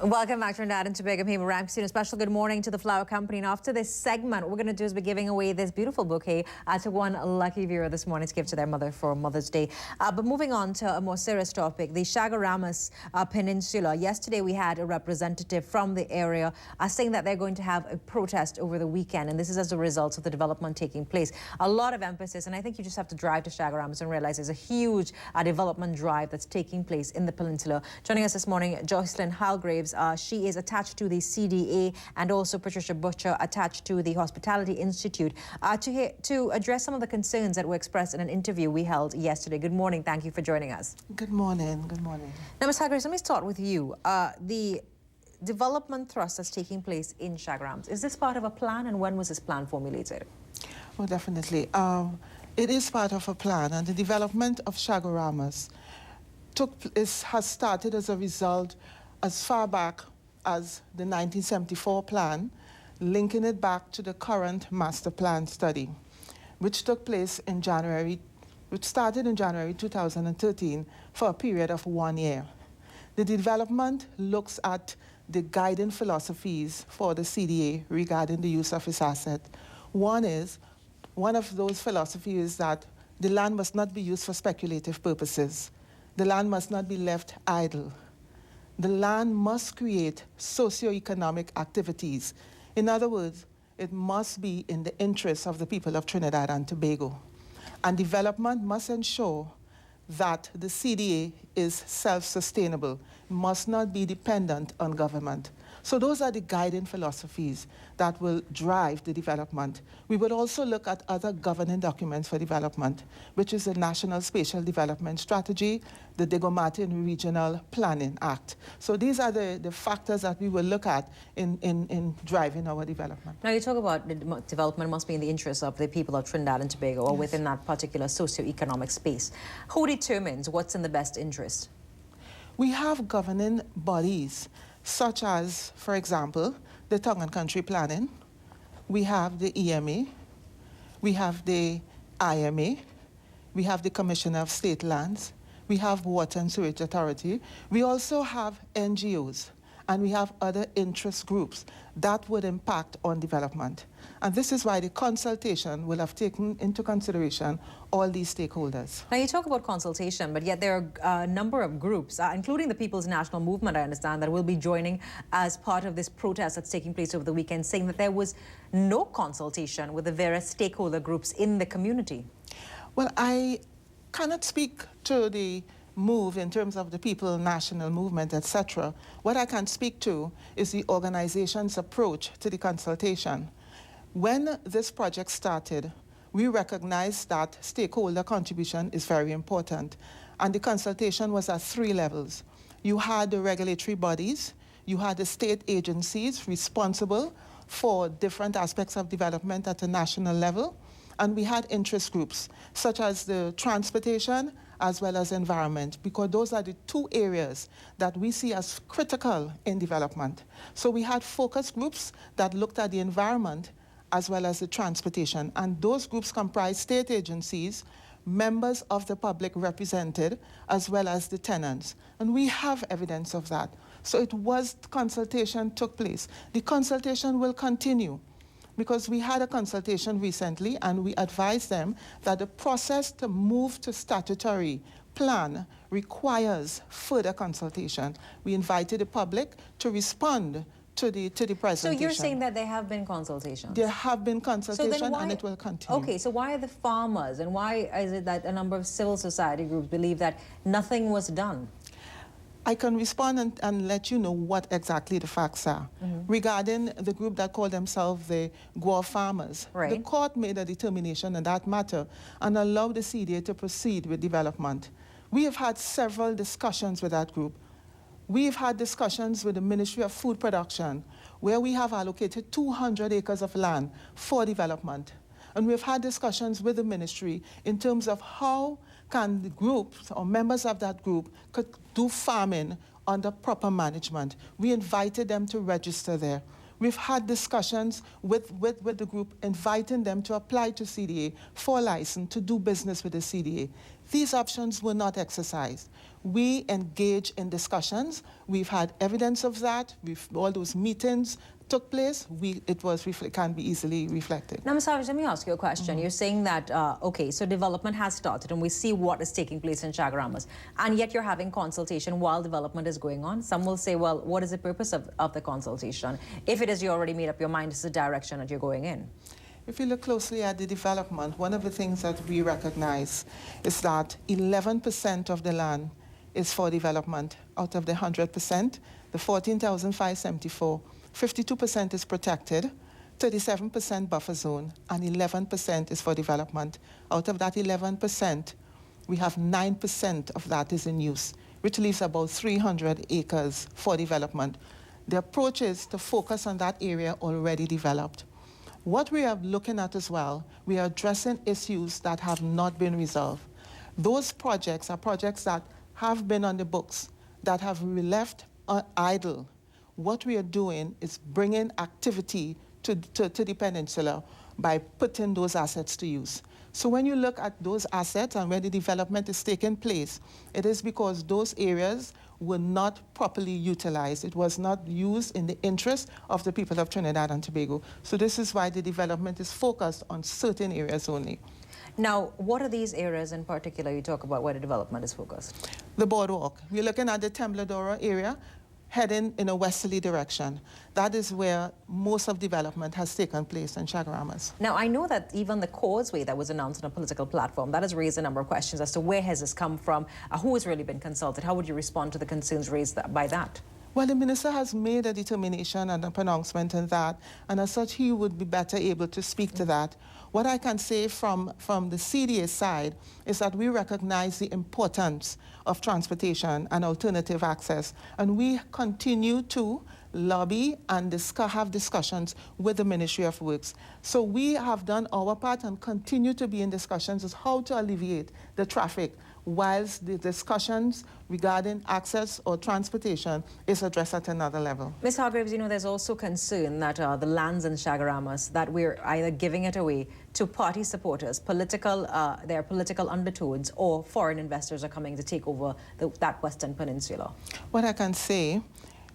Welcome back to Trinidad and Tobago. I'm Hema Ramkissoon. A special good morning to the Flower Company. And after this segment, what we're going to do is be giving away this beautiful bouquet to one lucky viewer this morning to give to their mother for Mother's Day. But moving on to a more serious topic, the Chaguaramas Peninsula. Yesterday, we had a representative from the area saying that they're going to have a protest over the weekend. And this is as a result of the development taking place. A lot of emphasis, and I think you just have to drive to Chaguaramas and realize there's a huge development drive that's taking place in the peninsula. Joining us this morning, Joycelin, Hargreaves. She is attached to the CDA, and also Patricia Butcher attached to the Hospitality Institute to address some of the concerns that were expressed in an interview we held yesterday. Good morning. Thank you for joining us. Good morning. Good morning. Now, Ms. Hargreaves, let me start with you. The development thrust that's taking place in Chaguaramas, is this part of a plan, and when was this plan formulated? Well, definitely. It is part of a plan, and the development of Chaguaramas has started as a result as far back as the 1974 plan, linking it back to the current master plan study, which took place in which started in January 2013 for a period of 1 year. The development looks at the guiding philosophies for the CDA regarding the use of its asset. One of those philosophies is that the land must not be used for speculative purposes. The land must not be left idle. The land must create socio-economic activities. In other words, it must be in the interest of the people of Trinidad and Tobago. And development must ensure that the CDA is self-sustainable, must not be dependent on government. So those are the guiding philosophies that will drive the development. We will also look at other governing documents for development, which is the National Spatial Development Strategy, the Diego Martin Regional Planning Act. So these are the factors that we will look at in driving our development. Now, you talk about the development must be in the interest of the people of Trinidad and Tobago, or within that particular socio-economic space. Who determines what's in the best interest? We have governing bodies, such as, for example, the Tongue and Country Planning. We have the EMA, we have the IMA, we have the Commissioner of State Lands, we have Water and Sewerage Authority. We also have NGOs, and we have other interest groups that would impact on development. And this is why the consultation will have taken into consideration all these stakeholders. Now, you talk about consultation, but yet there are a number of groups, including the People's National Movement, I understand, that will be joining as part of this protest that's taking place over the weekend, saying that there was no consultation with the various stakeholder groups in the community. Well, I cannot speak to the move in terms of the People's National Movement, etc. What I can speak to is the organization's approach to the consultation. When this project started, we recognized that stakeholder contribution is very important, and the consultation was at 3 levels. You had the regulatory bodies, you had the state agencies responsible for different aspects of development at a national level, and we had interest groups, such as the transportation as well as environment, because those are the 2 areas that we see as critical in development. So we had focus groups that looked at the environment as well as the transportation, and those groups comprise state agencies, members of the public represented, as well as the tenants. And we have evidence of that. So consultation took place. The consultation will continue, because we had a consultation recently, and we advised them that the process to move to statutory plan requires further consultation. We invited the public to respond to the presentation. So you're saying that there have been consultations? There have been consultations, and it will continue. Okay, so why are the farmers, and why is it that a number of civil society groups believe that nothing was done? I can respond and let you know what exactly the facts are. Regarding the group that call themselves the Guar farmers, the court made a determination in that matter and allowed the CDA to proceed with development. We have had several discussions with that group. We've had discussions with the Ministry of Food Production, where we have allocated 200 acres of land for development. And we've had discussions with the ministry in terms of how can the groups or members of that group could do farming under proper management. We invited them to register there. We've had discussions with the group, inviting them to apply to CDA for a license to do business with the CDA. These options were not exercised. We engage in discussions. We've had evidence of that. All those meetings took place. It can be easily reflected. Now, Ms. Hargreaves, let me ask you a question. You're saying that, okay, so development has started and we see what is taking place in Chaguaramas, and yet you're having consultation while development is going on. Some will say, well, what is the purpose of the consultation? If it is you already made up your mind, this is the direction that you're going in. If you look closely at the development, one of the things that we recognize is that 11% of the land is for development out of the 100%, the 14,574. 52% is protected, 37% buffer zone, and 11% is for development. Out of that 11%, we have 9% of that is in use, which leaves about 300 acres for development. The approach is to focus on that area already developed. What we are looking at as well, we are addressing issues that have not been resolved. Those projects are projects that have been on the books, that have been left idle. What we are doing is bringing activity to the peninsula by putting those assets to use. So when you look at those assets and where the development is taking place, it is because those areas were not properly utilized. It was not used in the interest of the people of Trinidad and Tobago. So this is why the development is focused on certain areas only. Now, what are these areas in particular you talk about where the development is focused? The boardwalk. We're looking at the Tembladora area, heading in a westerly direction. That is where most of development has taken place in Chaguaramas. Now, I know that even the causeway that was announced on a political platform, that has raised a number of questions as to where has this come from, who has really been consulted, how would you respond to the concerns raised by that? Well, the minister has made a determination and a pronouncement on that, and as such, he would be better able to speak to that. What I can say from the CDA side is that we recognize the importance of transportation and alternative access, and we continue to lobby and have discussions with the Ministry of Works. So we have done our part and continue to be in discussions as how to alleviate the traffic, whilst the discussions regarding access or transportation is addressed at another level. Ms. Hargreaves, you know, there's also concern that the lands in Chaguaramas, that we're either giving it away to party supporters, there are political undertones, or foreign investors are coming to take over that Western Peninsula. What I can say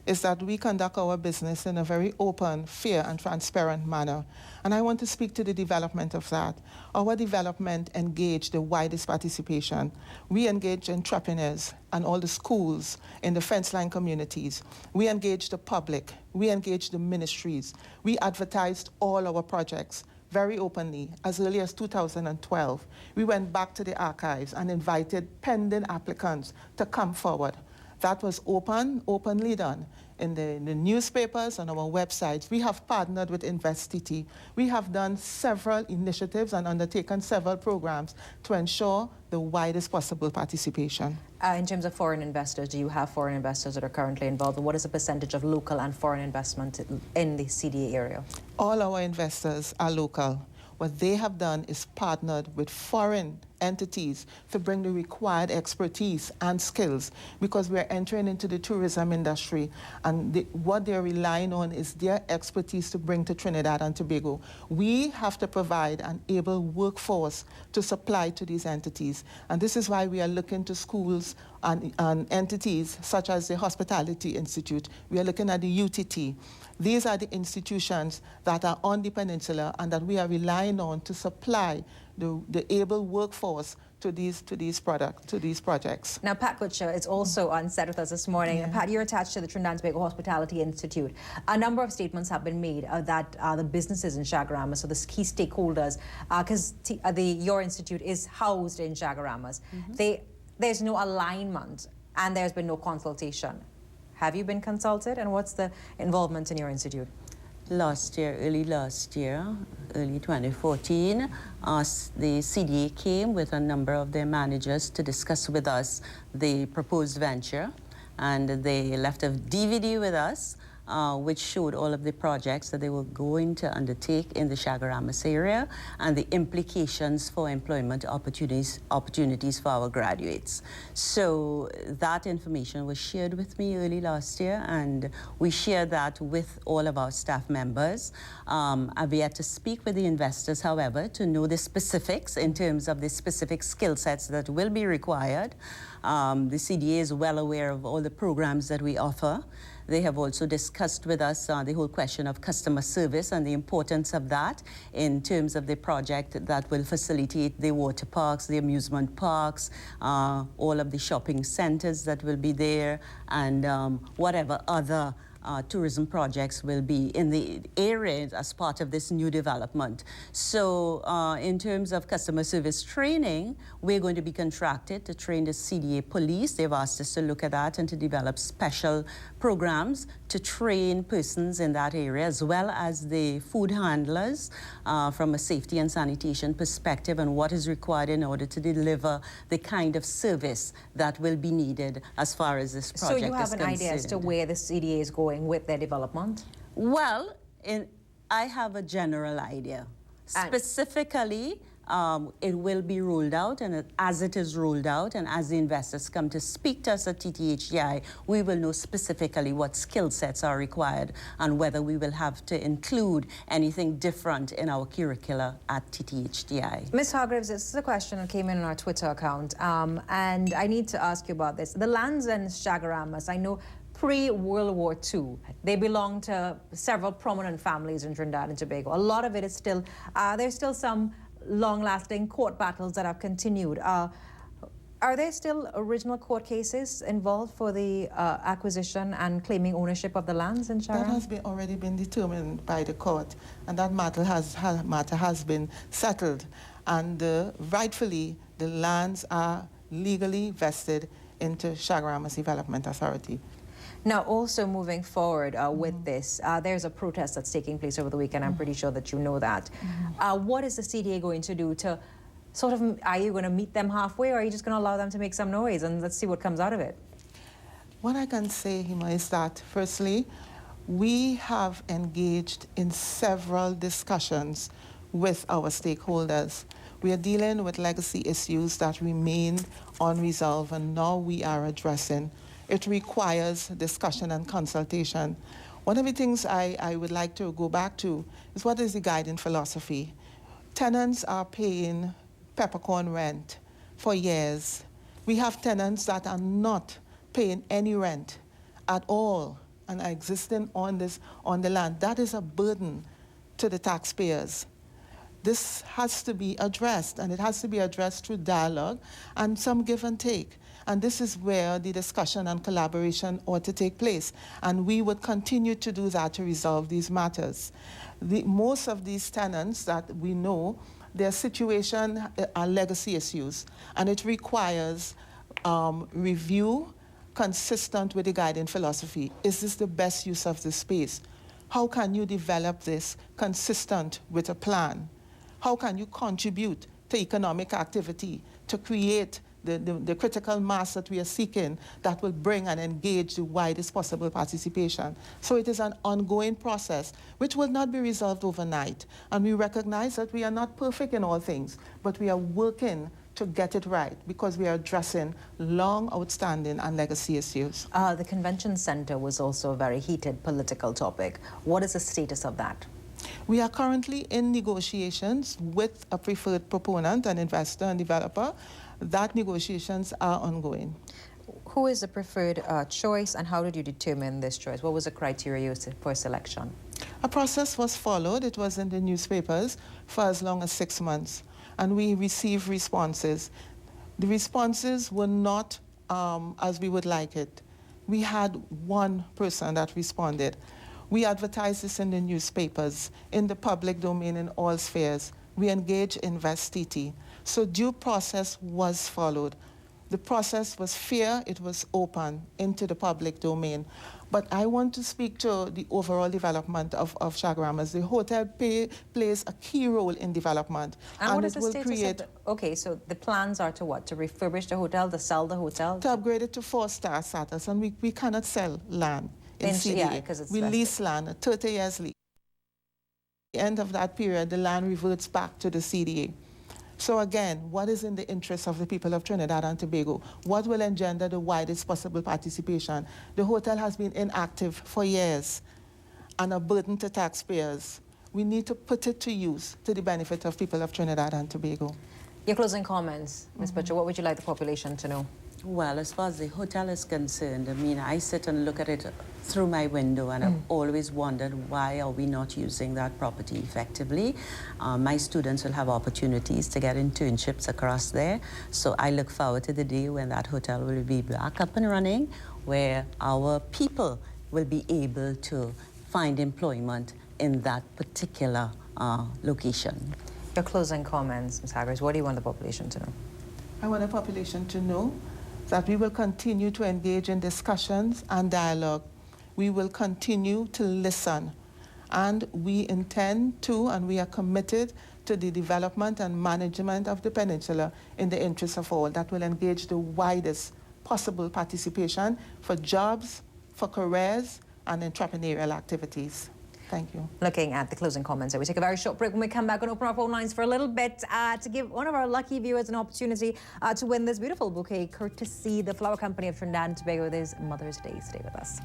is that we conduct our business in a very open, fair, and transparent manner. And I want to speak to the development of that. Our development engaged the widest participation. We engaged entrepreneurs and all the schools in the fence-line communities. We engaged the public. We engaged the ministries. We advertised all our projects very openly. As early as 2012, we went back to the archives and invited pending applicants to come forward. That was openly done in the newspapers and our websites. We have partnered with InvestTTI. We have done several initiatives and undertaken several programs to ensure the widest possible participation. In terms of foreign investors, do you have foreign investors that are currently involved? And what is the percentage of local and foreign investment in the CDA area? All our investors are local. What they have done is partnered with foreign entities to bring the required expertise and skills, because we're entering into the tourism industry, and what they're relying on is their expertise to bring to Trinidad and Tobago. We have to provide an able workforce to supply to these entities, and this is why we are looking to schools and entities such as the Hospitality Institute. We are looking at the UTT. These are the institutions that are on the peninsula and that we are relying on to supply the able workforce to these projects. Now, Pat Butcher is also on set with us this morning. Yeah. Pat, you're attached to the Trinidad and Tobago Hospitality Institute. A number of statements have been made that the businesses in Chaguaramas, so the key stakeholders, because your institute is housed in Chaguaramas, there's no alignment and there's been no consultation. Have you been consulted, and what's the involvement in your institute? Early 2014, the CDA came with a number of their managers to discuss with us the proposed venture, and they left a DVD with us, which showed all of the projects that they were going to undertake in the Chaguaramas area and the implications for employment opportunities for our graduates. So that information was shared with me early last year, and we shared that with all of our staff members. I've yet to speak with the investors, however, to know the specifics in terms of the specific skill sets that will be required. The CDA is well aware of all the programs that we offer. They have also discussed with us the whole question of customer service and the importance of that in terms of the project that will facilitate the water parks, the amusement parks, all of the shopping centers that will be there, and whatever other tourism projects will be in the area as part of this new development. So in terms of customer service training, we're going to be contracted to train the CDA police. They've asked us to look at that and to develop special programs to train persons in that area, as well as the food handlers from a safety and sanitation perspective, and what is required in order to deliver the kind of service that will be needed as far as this project is concerned. So you have an idea as to where the CDA is going with their development? Well, I have a general idea. Specifically, it will be rolled out, and as it is rolled out, and as the investors come to speak to us at TTHTI, we will know specifically what skill sets are required and whether we will have to include anything different in our curricula at TTHTI. Ms. Hargreaves, this is a question that came in on our Twitter account, and I need to ask you about this. The lands in Chaguaramas, I know pre-World War II, they belong to several prominent families in Trinidad and Tobago. A lot of it is still, there's still some long-lasting court battles that have continued. Are there still original court cases involved for the acquisition and claiming ownership of the lands in Chaguaramas? That has already been determined by the court, and that matter has been settled. And rightfully, the lands are legally vested into Chaguaramas Development Authority. Now, also moving forward with this, there's a protest that's taking place over the weekend. I'm pretty sure that you know that. What is the CDA going to do to sort of, are you going to meet them halfway, or are you just going to allow them to make some noise and let's see what comes out of it? What I can say, Hema, is that, firstly, we have engaged in several discussions with our stakeholders. We are dealing with legacy issues that remain unresolved, and now we are addressing. It requires discussion and consultation. One of the things I would like to go back to is, what is the guiding philosophy? Tenants are paying peppercorn rent for years. We have tenants that are not paying any rent at all and are existing on the land. That is a burden to the taxpayers. This has to be addressed, and it has to be addressed through dialogue and some give and take. And this is where the discussion and collaboration ought to take place. And we would continue to do that to resolve these matters. Most of these tenants that we know, their situation are legacy issues, and it requires review consistent with the guiding philosophy. Is this the best use of the space? How can you develop this consistent with a plan? How can you contribute to economic activity to create the critical mass that we are seeking that will bring and engage the widest possible participation? So it is an ongoing process which will not be resolved overnight. And we recognize that we are not perfect in all things, but we are working to get it right because we are addressing long outstanding and legacy issues. The convention center was also a very heated political topic. What is the status of that? We are currently in negotiations with a preferred proponent, an investor and developer. That negotiations are ongoing. Who is the preferred choice, and how did you determine this choice? What was the criteria used for selection? A process was followed. It was in the newspapers for as long as 6 months, and we received responses. The responses were not as we would like it. We had one person that responded. We advertised this in the newspapers, in the public domain, in all spheres. We engaged InvestTT. So due process was followed. The process was fair, it was open into the public domain. But I want to speak to the overall development of Chaguaramas. The hotel plays a key role in development. And what is the status of the, okay, so the plans are to what? To refurbish the hotel, to sell the hotel? To upgrade it to 4-star status, and we cannot sell land in CDA. Yeah, because it's we vested. lease land, 30 years lease. At the end of that period, the land reverts back to the CDA. So again, what is in the interest of the people of Trinidad and Tobago? What will engender the widest possible participation? The hotel has been inactive for years and a burden to taxpayers. We need to put it to use to the benefit of people of Trinidad and Tobago. Your closing comments, Ms. Butcher, what would you like the population to know? Well, as far as the hotel is concerned, I mean, I sit and look at it through my window, and I've always wondered, why are we not using that property effectively? My students will have opportunities to get internships across there, so I look forward to the day when that hotel will be back up and running, where our people will be able to find employment in that particular location. Your closing comments, Ms. Hargreaves, what do you want the population to know? I want the population to know that we will continue to engage in discussions and dialogue. We will continue to listen. And we intend to, and we are committed to the development and management of the peninsula in the interest of all. That will engage the widest possible participation for jobs, for careers, and entrepreneurial activities. Thank you. Looking at the closing comments, we take a very short break. When we come back, we're going to open our phone lines for a little bit to give one of our lucky viewers an opportunity to win this beautiful bouquet, courtesy the Flower Company of Trinidad and Tobago. This Mother's Day. Stay with us.